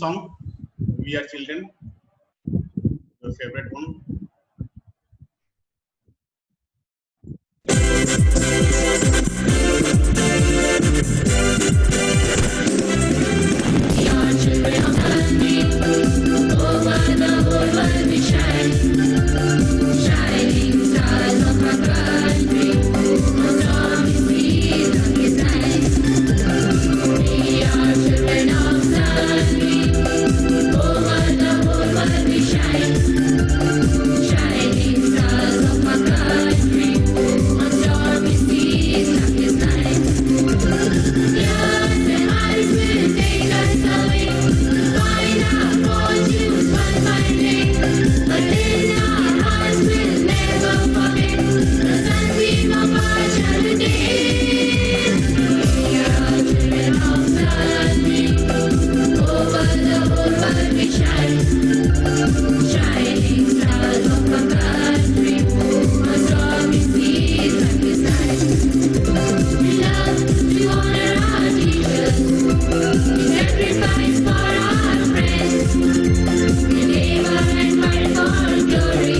Song, We Are Children, your favorite one. We are children of Gandhi, over the whole world we shine, shining stars of our country, no storm is peace on his night. We are children of Gandhi, over the whole world we shine, shining stars of our country, no storm is peace on his night. Years and eyes will take us away, find our fortunes one fine day, but in our hearts we'll never forget the sunbeam of our childhood days. We are children of Gandhi, over the whole world we shine, shining stars of our country, our stormy seas and his night. We love to honor our teachers, we sacrifice for our friends, we labor and fight for glory,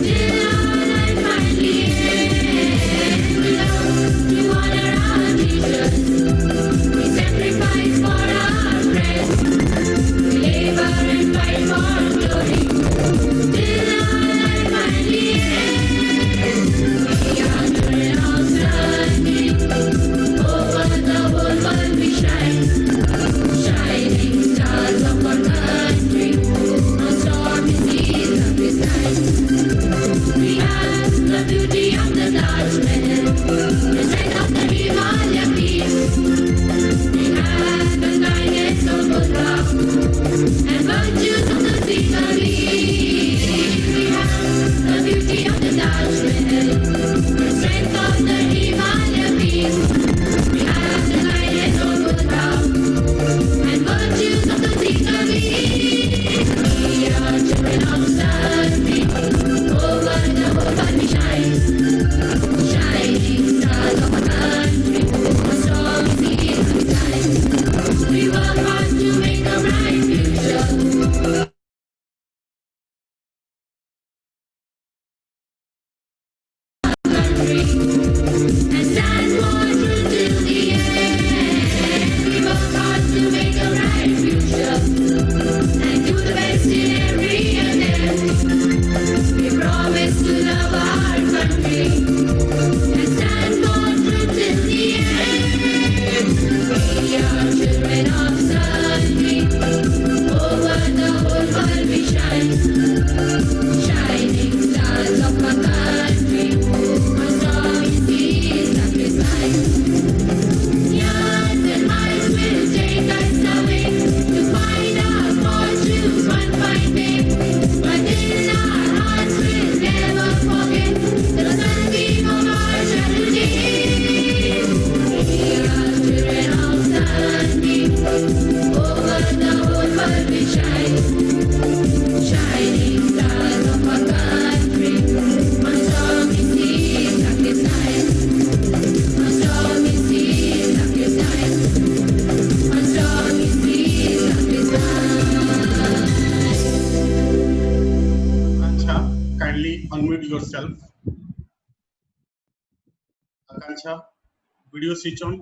till our life finally ends. We love to honor our teachers, we sacrifice for our friends, we labor and fight for glory, till our life finally ends. We are children of Gandhi, over the whole world we shine, shining stars of our country, no stormy seas of his night. We have the beauty of the Taj Mahal, the strength of the Himalaya peaks. We have the kindness of Buddha, and virtues of the Sikari. We have the beauty of the Taj Mahal, the strength of the Himalaya peaks. We have the kindness of Buddha, and virtues of the Sikari. We are children of Gandhi, over the whole world we shine, shining stars of our country, a stormy seas of his night. We work hard to make a bright future. Country, and stand for truth till the end. We work hard to make a bright future, and do the best in every attempt. We promise to love our country, country and stand for truth till the end. We are children of Sunday. Over the whole world we shine, shining stars of our country. Our stormy seas that we climb. Years and miles will take us away to find our fortunes one fine day. But in our hearts we'll never forget the sunbeam of our childhood days. We are children of Sunday. Over the whole world we shine, shining stars of our country. On stormy seas that we climb. On stormy seas that we climb. On stormy seas that we climb. Akanksha, kindly unmute yourself. Akanksha, video switch on.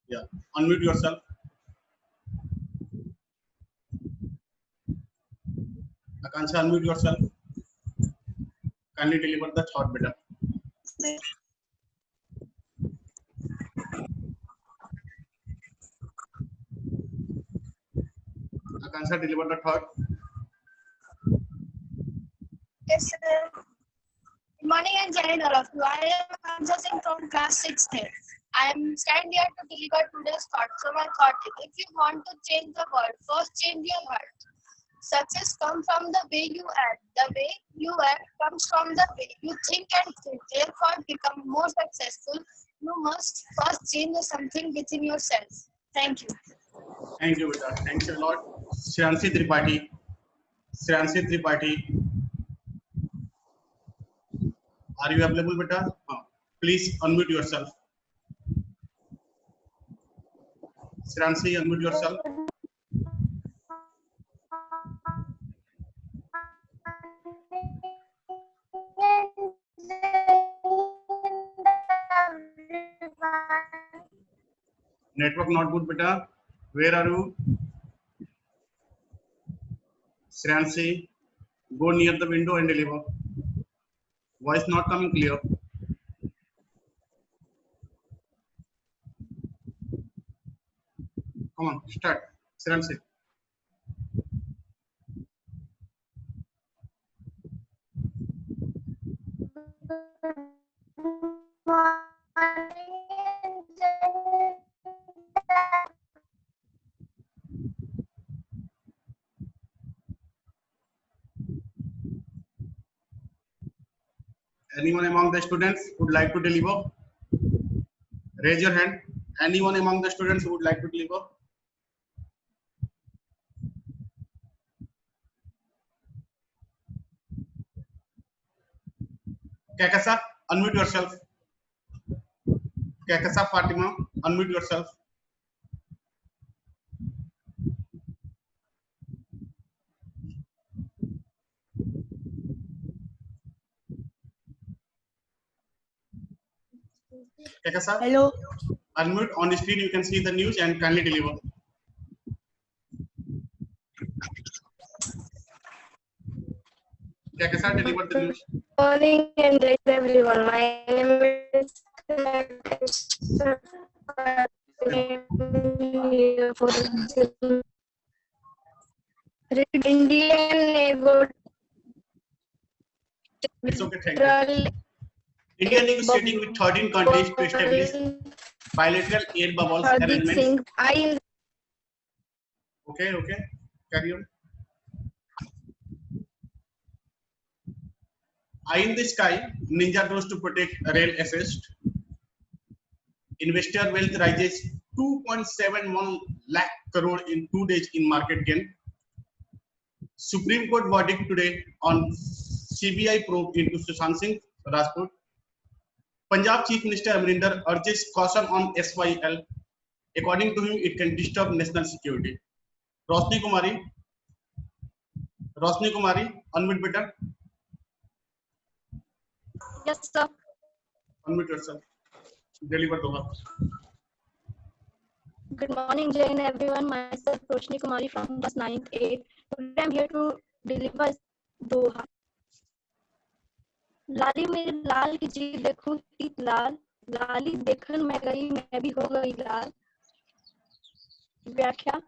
Yeah, unmute yourself. Akanksha, unmute yourself. Kindly deliver the thought, beta. Akanksha, deliver the thought. Yes, sir. Good morning and Jai all of you. I am Akanksha Singh from class 6th here. I am standing here to deliver today's thought. So my thought is, if you want to change the world, first change your heart. Success comes from the way you act. The way you act comes from the way you think and feel. Therefore, to become more successful, you must first change something within yourself. Thank you. Thank you, beta. Thanks a lot. Shransi Tripathi. Shransi Tripathi. Are you available, beta? Please unmute yourself. Shransi, unmute yourself. Network not good, beta. Where are you? Shransi, go near the window and deliver. Voice not coming clear. Come on, start. Shransi. Anyone among the students would like to deliver? Raise your hand. Anyone among the students who would like to deliver? Kakasa, unmute yourself. Kakasa Fatima, unmute yourself. Kakasa, Hello. unmute on the screen. You can see the news and kindly deliver. Kakasa, deliver the news. Morning and Jai everyone. My name is Indian neighbor. It's okay, thank you. India is sitting with 13 countries to establish bilateral air bubbles arrangements. Okay, carry on. Eye in the sky, Ninja drones to protect rail assist. Investor wealth rises 2.71 lakh crore in 2 days in market gain. Supreme Court verdict today on CBI probe into Sushant Singh Rajput. Punjab Chief Minister Amrinder urges caution on SYL. According to him, it can disturb national security. Rosni Kumari, unmute beta. Yes, sir. Unmute yourself. Deliver to her. Good morning, Jain everyone. Myself, Roshni Kumari from class 9th A. Today I'm here to deliver Doha. लाली मेरे लाल की जी देखूं तीत लाल, लाली देखन मैं गई मैं भी हो गई लाल। व्याख्या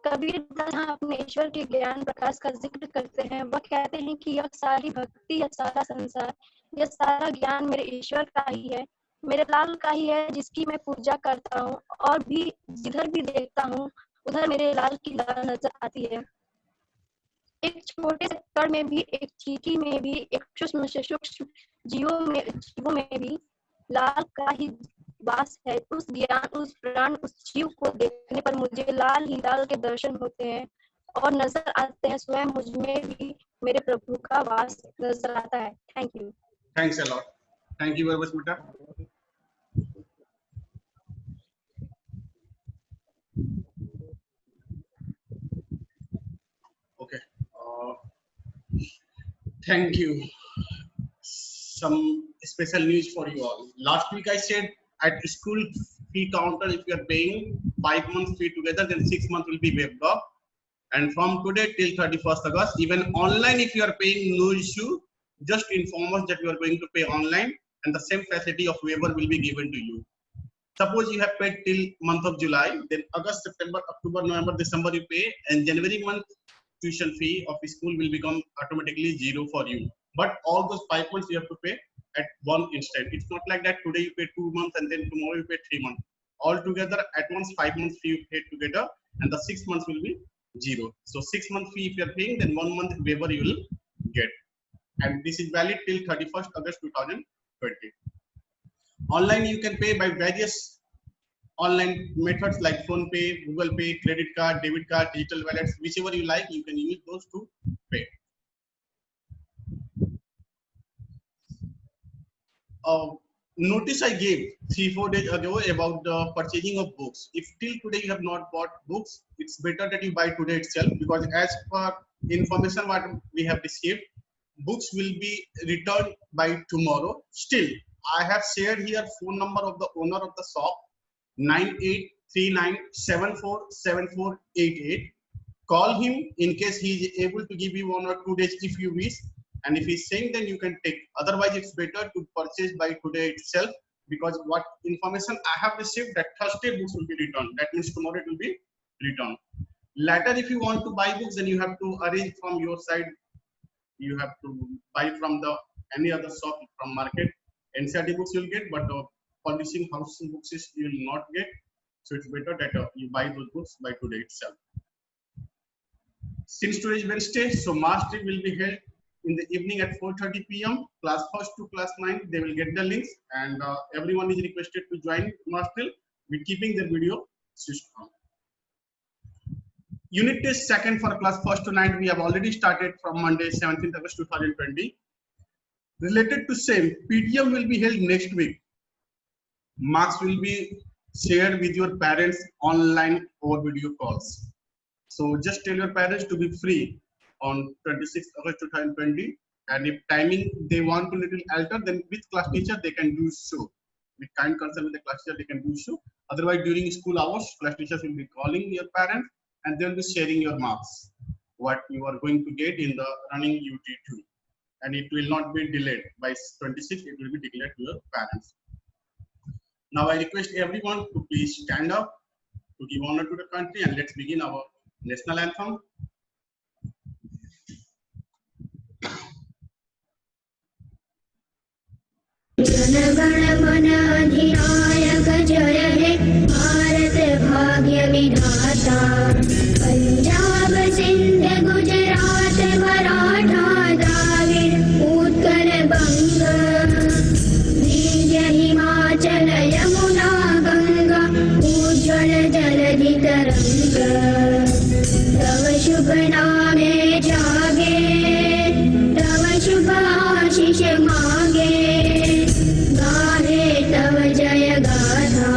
कबीर दास जहाँ अपने ईश्वर के ज्ञान प्रकाश का जिक्र करते हैं, वह कहते हैं कि यह सारी भक्ति, यह सारा संसार, यह सारा ज्ञान मेरे ईश्वर का ही है, मेरे लाल का ही है, जिसकी मैं पूजा करता हूँ और भी जिधर भी देखता हूँ उधर मेरे लाल की लाल नजर आती है। एक छोटे से कण में भी, एक चींटी में भी, एक सूक्ष्म से सूक्ष्म जीवों में भी लाल का ही वास है। उस ज्ञान, उस प्राण, उस जीव को देखने पर मुझे लाल ही लाल के दर्शन होते हैं और नजर आते हैं, स्वयं मुझ में भी मेरे प्रभु का वास नजर आता है। Thank you. Thanks a lot. Thank you very much, Mita. Okay. Thank you. Some special news for you all. Last week I said at school fee counter, if you are paying 5 months fee together, then 6 months will be waived off. And from today till 31st August, even online, if you are paying, no issue. Just inform us that you are going to pay online, and the same facility of waiver will be given to you. Suppose you have paid till month of July, then August, September, October, November, December you pay, and January month tuition fee of school will become automatically zero for you. But all those 5 months you have to pay at one instant. It's not like that today you pay 2 months and then tomorrow you pay 3 months. All together at once 5 months fee you pay together, and the 6 months will be zero. So 6 month fee if you are paying, then 1 month waiver you will get. And this is valid till 31st August 2020. Online you can pay by various online methods like Phone Pay, Google Pay, credit card, debit card, digital wallets, whichever you like, you can use those to pay. Notice I gave 3-4 days ago about the purchasing of books. If till today you have not bought books, it's better that you buy today itself, because as per information what we have received, books will be returned by tomorrow. Still, I have shared here phone number of the owner of the shop, 9839747488. Call him in case he is able to give you 1 or 2 days if you wish. And if he's saying, then you can take. Otherwise, it's better to purchase by today itself, because what information I have received that Thursday books will be returned. That means tomorrow it will be returned. Later, if you want to buy books, then you have to arrange from your side. You have to buy from the any other shop from market. NCERT books you'll get, but publishing house books is you will not get. So it's better that you buy those books by today itself. Since today is Wednesday, so mastery will be held in the evening at 4:30 p.m. Class 1st to class 9, they will get the links, and everyone is requested to join mastery with keeping their video switched on. Unit test second for class 1st to 9, we have already started from Monday, 17th August 2020. Related to same, PTM will be held next week. Marks will be shared with your parents online or video calls. So just tell your parents to be free on 26th August 2020, and if timing they want to little alter, then with class teacher they can do so. With kind concern with the class teacher they can do so. Otherwise, during school hours, class teachers will be calling your parents and they will be sharing your marks, what you are going to get in the running UT2, and it will not be delayed. By 26th, it will be declared to your parents. Now I request everyone to please stand up to give honor to the country, and let's begin our national anthem. जनगण मन अधिनायक जय हे भारत भाग्य विधाता पंजाब सिंध गुजरात मराठा द्राविड़ उत्कल बंग विंध्य हिमाचल यमुना गंगा उज्ज्वल जलधि तरंग तव शुभ नामे जागे तव शुभ आशीष मांगे तव जय गाथा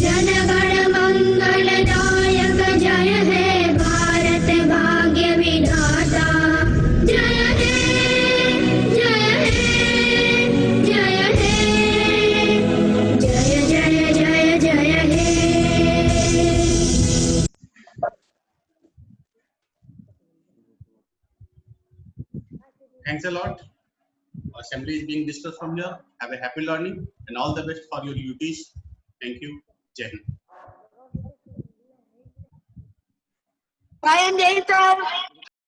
जनगण मंगलदायक जय हे भारत भाग्य विधाता जय हे जय हे जय हे जय जय जय जय हे. Thanks a lot. assembly is being discussed from here. Have a happy learning and all the best for your duties. Thank you. Jai Hind. Bye and Jai Hind.